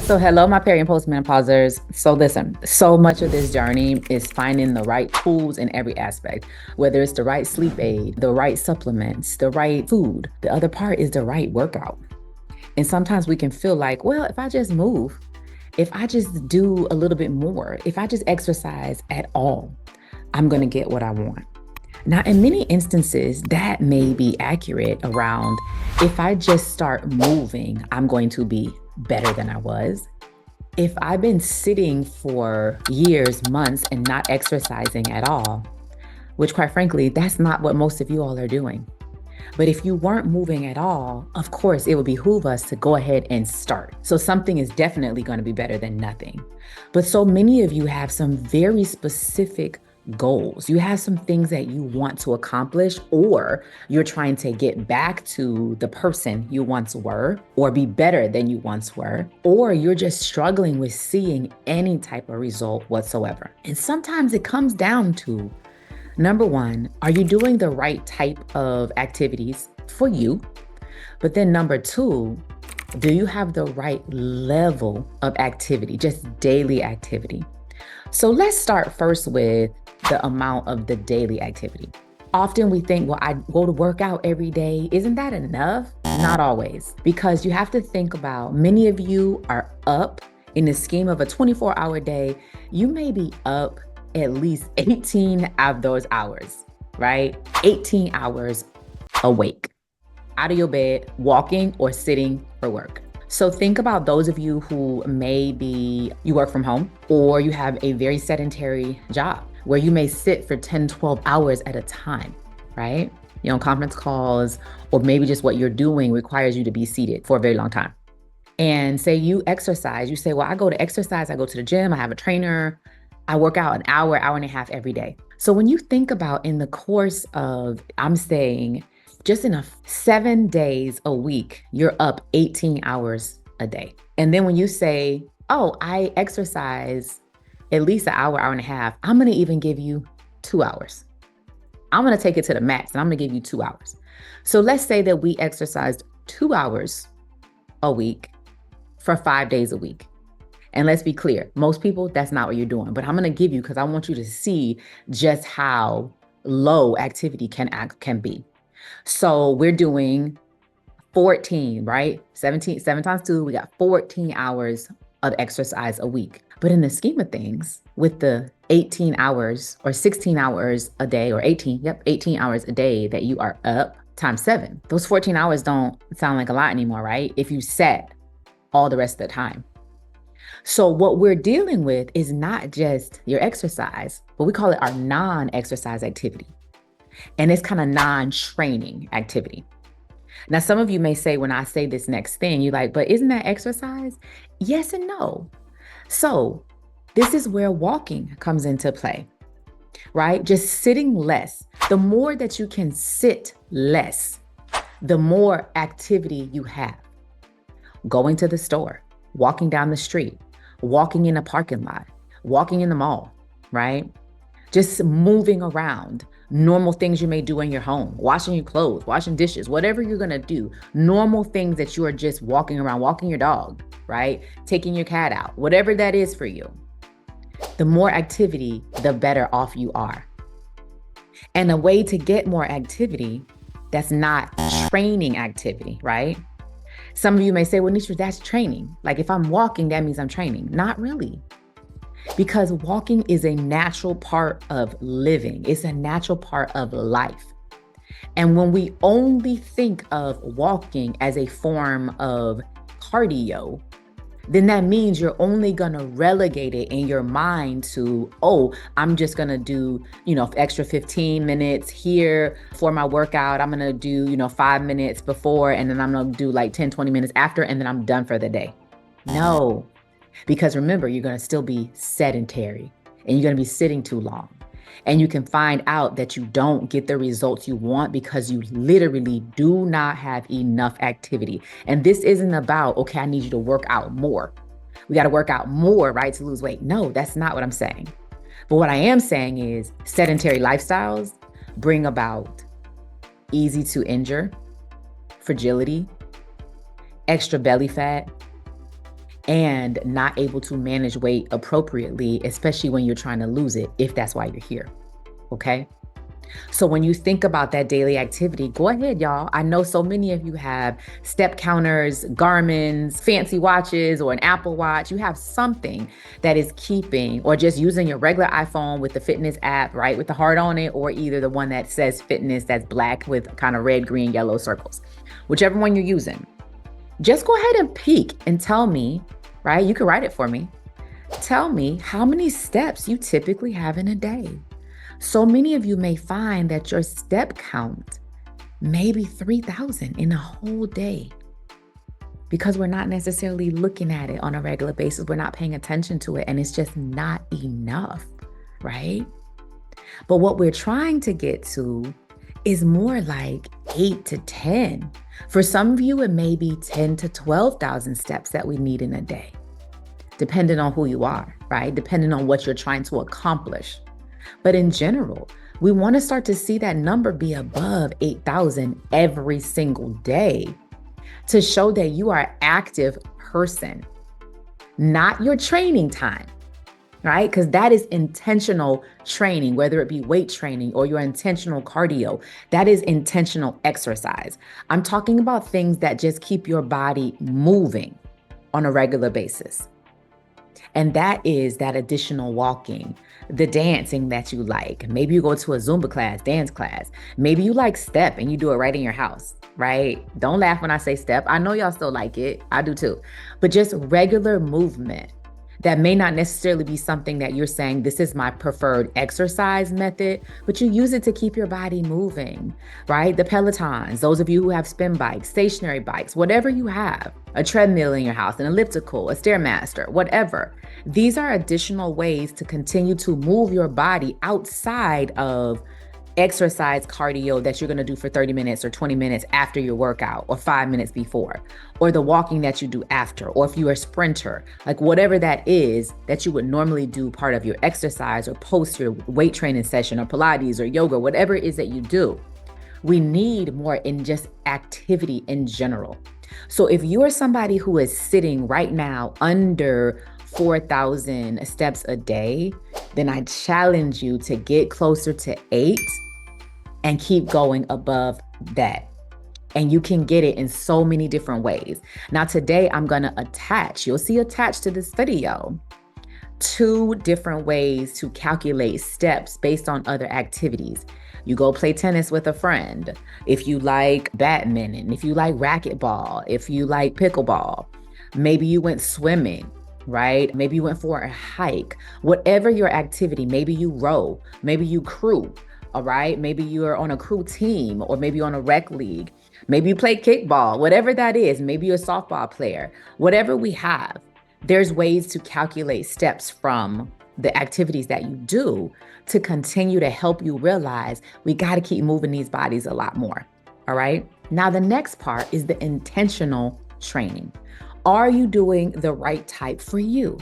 So hello, my peri and postmenopausers. So listen, so much of this journey is finding the right tools in every aspect, whether it's the right sleep aid, the right supplements, the right food. The other part is the right workout. And sometimes we can feel like, well, if I just move, if I just do a little bit more, if I just exercise at all, I'm going to get what I want. Now, in many instances, that may be accurate around if I just start moving, I'm going to be better than I was. If I've been sitting for years, months, and not exercising at all, which quite frankly, that's not what most of you all are doing. But if you weren't moving at all, of course, it would behoove us to go ahead and start. So something is definitely going to be better than nothing. But so many of you have some very specific goals. You have some things that you want to accomplish, or you're trying to get back to the person you once were, or be better than you once were, or you're just struggling with seeing any type of result whatsoever. And sometimes it comes down to, number one, are you doing the right type of activities for you? But then number two, do you have the right level of activity, just daily activity? So let's start first with the amount of the daily activity. Often we think, well, I go to work out every day. Isn't that enough? Not always, because you have to think about many of you are up in the scheme of a 24-hour day. You may be up at least 18 of those hours, right? 18 hours awake, out of your bed, walking or sitting for work. So think about those of you who maybe you work from home, or you have a very sedentary job where you may sit for 10, 12 hours at a time, right? You know, conference calls, or maybe just what you're doing requires you to be seated for a very long time. And say you exercise, you say, well, I go to exercise, I go to the gym, I have a trainer, I work out an hour, hour and a half every day. So when you think about in the course of, I'm saying, just in 7 days a week, you're up 18 hours a day. And then when you say, oh, I exercise at least an hour, hour and a half, I'm going to even give you 2 hours. I'm going to take it to the max and I'm going to give you 2 hours. So let's say that we exercised 2 hours a week for 5 days a week. And let's be clear, most people, that's not what you're doing. But I'm going to give you, because I want you to see just how low activity can be. So we're doing 14, right? 7 times 2, we got 14 hours of exercise a week. But in the scheme of things, with the 18 hours or 16 hours a day, or 18 hours a day that you are up times 7, those 14 hours don't sound like a lot anymore, right? If you sat all the rest of the time. So what we're dealing with is not just your exercise, but we call it our non-exercise activity. And it's kind of non-training activity. Now, some of you may say, when I say this next thing, you're like, but isn't that exercise? Yes and no. So this is where walking comes into play, right? Just sitting less. The more that you can sit less, the more activity you have. Going to the store, walking down the street, walking in a parking lot, walking in the mall, right? Just moving around. Normal things you may do in your home, washing your clothes, washing dishes, whatever you're going to do, normal things that you are just walking around, walking your dog, right? Taking your cat out, whatever that is for you. The more activity, the better off you are. And a way to get more activity, that's not training activity, right? Some of you may say, well, Nisha, that's training. Like if I'm walking, that means I'm training. Not really. Because walking is a natural part of living. It's a natural part of life. And when we only think of walking as a form of cardio, then that means you're only going to relegate it in your mind to, oh, I'm just going to do, extra 15 minutes here for my workout. I'm going to do, 5 minutes before, and then I'm going to do like 10, 20 minutes after, and then I'm done for the day. No. Because remember, you're going to still be sedentary and you're going to be sitting too long. And you can find out that you don't get the results you want because you literally do not have enough activity. And this isn't about, okay, I need you to work out more. We got to work out more, right, to lose weight. No, that's not what I'm saying. But what I am saying is sedentary lifestyles bring about easy to injure, fragility, extra belly fat, and not able to manage weight appropriately, especially when you're trying to lose it, if that's why you're here. Okay. So when you think about that daily activity, go ahead, y'all. I know so many of you have step counters, Garmin's, fancy watches, or an Apple Watch. You have something that is keeping, or just using your regular iPhone with the fitness app, right, with the heart on it, or either the one that says fitness that's black with kind of red, green, yellow circles, whichever one you're using. Just go ahead and peek and tell me, right? You can write it for me. Tell me how many steps you typically have in a day. So many of you may find that your step count may be 3,000 in a whole day because we're not necessarily looking at it on a regular basis. We're not paying attention to it, and it's just not enough, right? But what we're trying to get to is more like 8 to 10. For some of you, it may be 10 to 12,000 steps that we need in a day, depending on who you are, right? Depending on what you're trying to accomplish. But in general, we want to start to see that number be above 8,000 every single day to show that you are an active person, not your training time, right? Because that is intentional training, whether it be weight training or your intentional cardio, that is intentional exercise. I'm talking about things that just keep your body moving on a regular basis. And that is that additional walking, the dancing that you like. Maybe you go to a Zumba class, dance class. Maybe you like step and you do it right in your house, right? Don't laugh when I say step. I know y'all still like it. I do too. But just regular movement that may not necessarily be something that you're saying, this is my preferred exercise method, but you use it to keep your body moving, right? The Pelotons, those of you who have spin bikes, stationary bikes, whatever you have, a treadmill in your house, an elliptical, a Stairmaster, whatever. These are additional ways to continue to move your body outside of exercise cardio that you're going to do for 30 minutes or 20 minutes after your workout, or 5 minutes before, or the walking that you do after, or if you're a sprinter, like whatever that is that you would normally do part of your exercise or post your weight training session or Pilates or yoga, whatever it is that you do. We need more in just activity in general. So if you are somebody who is sitting right now under 4,000 steps a day, then I challenge you to get closer to 8 and keep going above that. And you can get it in so many different ways. Now, today I'm going to you'll see attached to this video, 2 different ways to calculate steps based on other activities. You go play tennis with a friend. If you like badminton, if you like racquetball, if you like pickleball, maybe you went swimming, right? Maybe you went for a hike, whatever your activity, maybe you row, maybe you crew, all right? Maybe you're on a crew team, or maybe on a rec league. Maybe you play kickball, whatever that is. Maybe you're a softball player, whatever we have. There's ways to calculate steps from the activities that you do to continue to help you realize we got to keep moving these bodies a lot more. All right. Now, the next part is the intentional training. Are you doing the right type for you?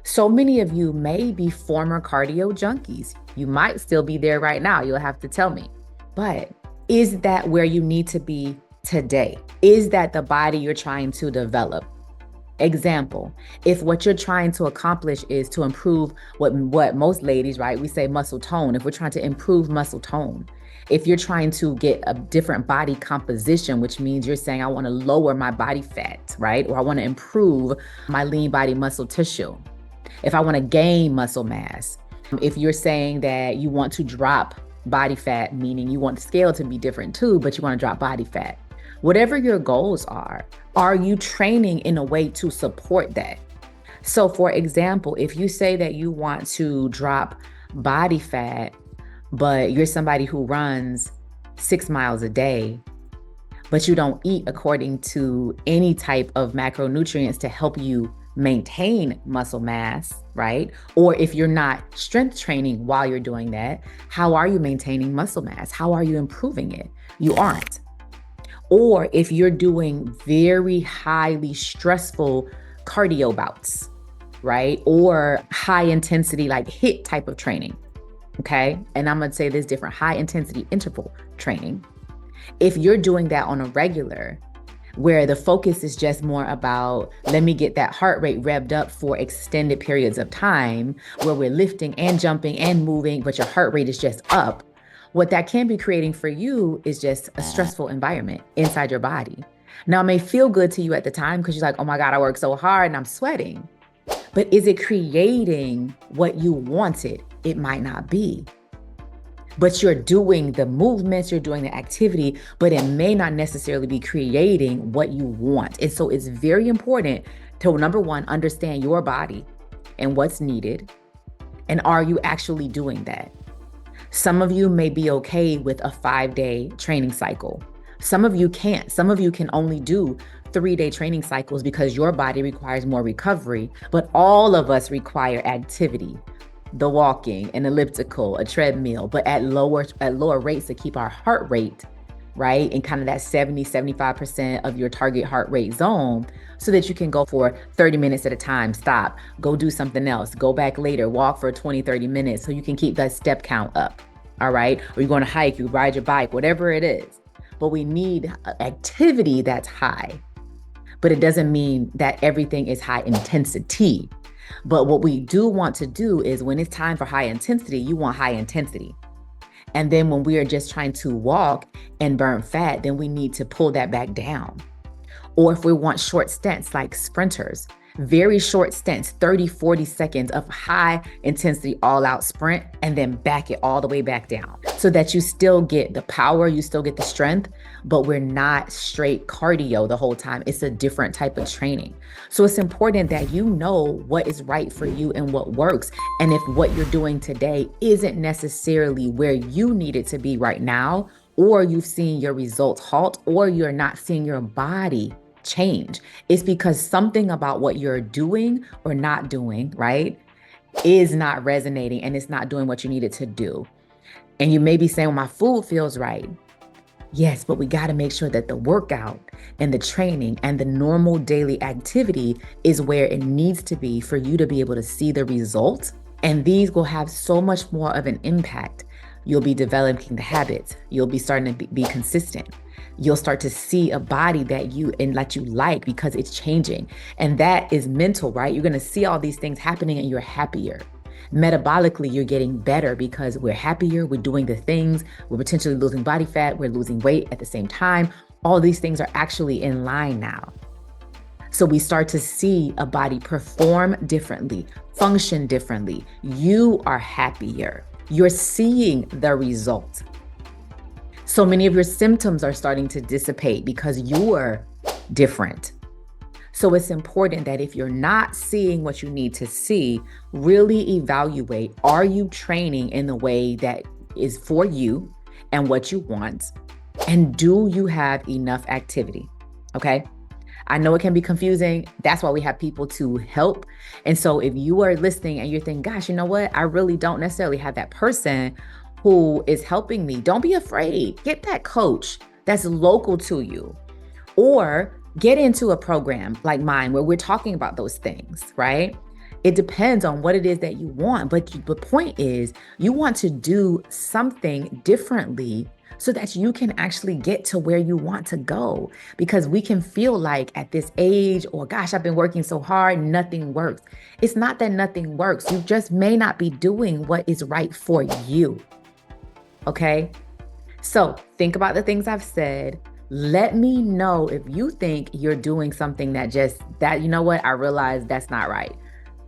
So many of you may be former cardio junkies. You might still be there right now. You'll have to tell me. But is that where you need to be today? Is that the body you're trying to develop? Example, if what you're trying to accomplish is to improve what most ladies, right? We say muscle tone. If we're trying to improve muscle tone, if you're trying to get a different body composition, which means you're saying, I want to lower my body fat, right? Or I want to improve my lean body muscle tissue. If I want to gain muscle mass, if you're saying that you want to drop body fat, meaning you want the scale to be different too, but you want to drop body fat. Whatever your goals are you training in a way to support that? So for example, if you say that you want to drop body fat, but you're somebody who runs 6 miles a day, but you don't eat according to any type of macronutrients to help you maintain muscle mass, right? Or if you're not strength training while you're doing that, how are you maintaining muscle mass? How are you improving it? You aren't. Or if you're doing very highly stressful cardio bouts, right? Or high intensity, like HIIT type of training, okay? And I'm gonna say there's different high intensity interval training. If you're doing that on a regular, where the focus is just more about, let me get that heart rate revved up for extended periods of time where we're lifting and jumping and moving, but your heart rate is just up. What that can be creating for you is just a stressful environment inside your body. Now, it may feel good to you at the time because you're like, oh my God, I work so hard and I'm sweating. But is it creating what you wanted? It might not be. But you're doing the movements, you're doing the activity, but it may not necessarily be creating what you want. And so it's very important to, number one, understand your body and what's needed. And are you actually doing that? Some of you may be okay with a 5-day training cycle. Some of you can't. Some of you can only do 3-day training cycles because your body requires more recovery, but all of us require activity. The walking, an elliptical, a treadmill, but at lower rates to keep our heart rate, right? In kind of that 70-75% of your target heart rate zone, so that you can go for 30 minutes at a time, stop, go do something else, go back later, walk for 20-30 minutes so you can keep that step count up, all right? Or you're going to hike, you ride your bike, whatever it is. But we need activity that's high, but it doesn't mean that everything is high intensity. But what we do want to do is when it's time for high intensity, you want high intensity. And then when we are just trying to walk and burn fat, then we need to pull that back down. Or if we want short stints like sprinters, very short stints, 30-40 seconds of high intensity all out sprint, and then back it all the way back down so that you still get the power, you still get the strength, but we're not straight cardio the whole time. It's a different type of training. So it's important that you know what is right for you and what works. And if what you're doing today isn't necessarily where you need it to be right now, or you've seen your results halt, or you're not seeing your body change, it's because something about what you're doing or not doing, right, is not resonating and it's not doing what you need it to do. And you may be saying, well, my food feels right. Yes, but we got to make sure that the workout and the training and the normal daily activity is where it needs to be for you to be able to see the results. And these will have so much more of an impact. You'll be developing the habits. You'll be starting to be consistent. You'll start to see a body that you like because it's changing. And that is mental, right? You're going to see all these things happening and you're happier. Metabolically, you're getting better because we're happier. We're doing the things. We're potentially losing body fat. We're losing weight at the same time. All these things are actually in line now. So we start to see a body perform differently, function differently. You are happier. You're seeing the results. So many of your symptoms are starting to dissipate because you're different. So it's important that if you're not seeing what you need to see, really evaluate, are you training in the way that is for you and what you want? And do you have enough activity? Okay. I know it can be confusing. That's why we have people to help. And so if you are listening and you're thinking, gosh, you know what? I really don't necessarily have that person who is helping me. Don't be afraid. Get that coach that's local to you, or get into a program like mine where we're talking about those things, right? It depends on what it is that you want. But the point is, you want to do something differently so that you can actually get to where you want to go. Because we can feel like at this age, or gosh, I've been working so hard, nothing works. It's not that nothing works. You just may not be doing what is right for you. Okay? So think about the things I've said. Let me know if you think you're doing something that, you know what, I realize that's not right.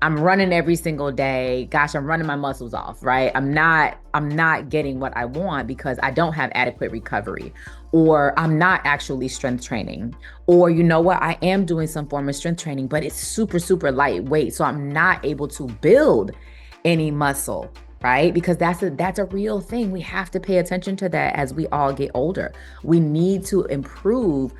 I'm running every single day. Gosh, I'm running my muscles off, right? I'm not getting what I want because I don't have adequate recovery, or I'm not actually strength training, or you know what, I am doing some form of strength training, but it's super, super lightweight. So I'm not able to build any muscle, right? Because that's a real thing. We have to pay attention to that as we all get older. We need to improve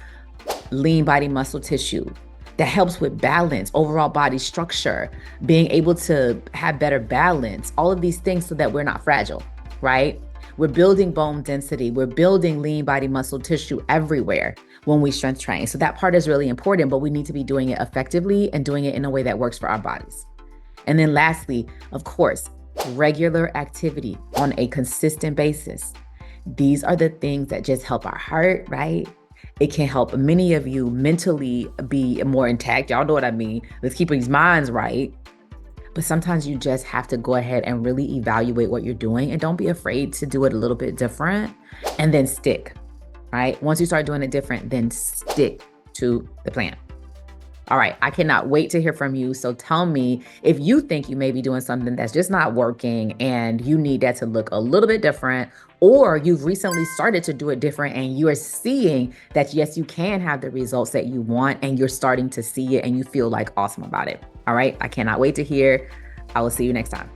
lean body muscle tissue that helps with balance, overall body structure, being able to have better balance, all of these things so that we're not fragile, right? We're building bone density. We're building lean body muscle tissue everywhere when we strength train. So that part is really important, but we need to be doing it effectively and doing it in a way that works for our bodies. And then lastly, of course, regular activity on a consistent basis. These are the things that just help our heart, right? It can help many of you mentally be more intact. Y'all know what I mean. Let's keep these minds right. But sometimes you just have to go ahead and really evaluate what you're doing, and don't be afraid to do it a little bit different and then stick, right? Once you start doing it different, then stick to the plan. All right, I cannot wait to hear from you. So tell me if you think you may be doing something that's just not working and you need that to look a little bit different, or you've recently started to do it different and you are seeing that, yes, you can have the results that you want and you're starting to see it and you feel like awesome about it. All right, I cannot wait to hear. I will see you next time.